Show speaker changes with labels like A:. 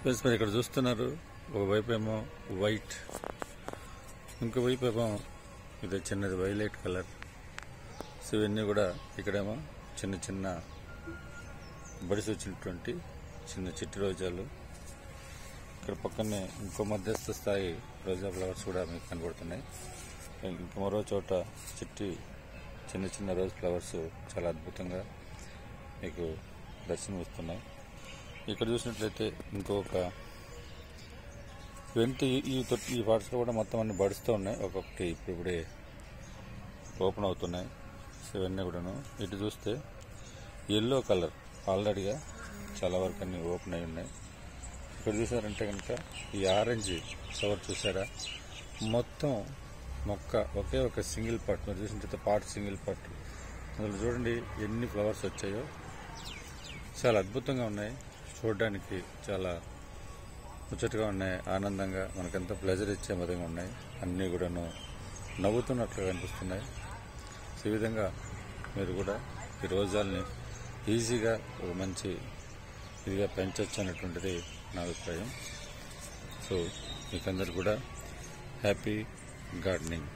A: Friends మీరు ఇక్కడ చూస్తున్నారు, ఒకవైపు ఏమో వైట్, ఇంకో వైపు ఏమో ఇది చిన్నది వైలెట్ కలర్. సో ఇవన్నీ కూడా ఇక్కడేమో చిన్న చిన్న బడిసి వచ్చినటువంటి చిన్న చిట్టి రోజాలు. ఇక్కడ పక్కనే ఇంకో మధ్యస్థ స్థాయి రోజా ఫ్లవర్స్ కూడా మీకు కనబడుతున్నాయి. ఇంక మరో చోట చిన్న చిన్న రోజ్ ఫ్లవర్స్ చాలా అద్భుతంగా మీకు దర్శనమిస్తున్నాయి. ఇక్కడ చూసినట్లయితే ఇంకొక ఈ పార్ట్స్లో కూడా మొత్తం అన్ని బడుస్తూ ఉన్నాయి. ఒక్కొక్కటి ఇప్పుడే ఓపెన్ అవుతున్నాయి. సో ఇవన్నీ కూడాను ఇటు చూస్తే ఎల్లో కలర్ ఆల్రెడీగా చాలా వరకు అన్ని ఓపెన్ అయి ఉన్నాయి. ఇక్కడ చూసారంటే కనుక ఈ ఆరెంజ్ ఫ్లవర్ చూసారా, మొత్తం మొక్క ఒకే ఒక సింగిల్ పార్ట్. మీరు చూసినట్లయితే సింగిల్ పార్ట్. అందులో చూడండి ఎన్ని ఫ్లవర్స్ వచ్చాయో. చాలా అద్భుతంగా ఉన్నాయి, చూడడానికి చాలా ముచ్చటగా ఉన్నాయి, ఆనందంగా మనకెంతో ప్లెజర్ ఇచ్చే విధంగా ఉన్నాయి. అన్నీ కూడాను నవ్వుతున్నట్లుగా కనిపిస్తున్నాయి. సో ఈ విధంగా మీరు కూడా ఈ రోజాలని ఈజీగా ఒక మంచి ఇదిగా పెంచవచ్చు అనేటువంటిది నా అభిప్రాయం. సో మీకందరు కూడా హ్యాపీ గార్డెనింగ్.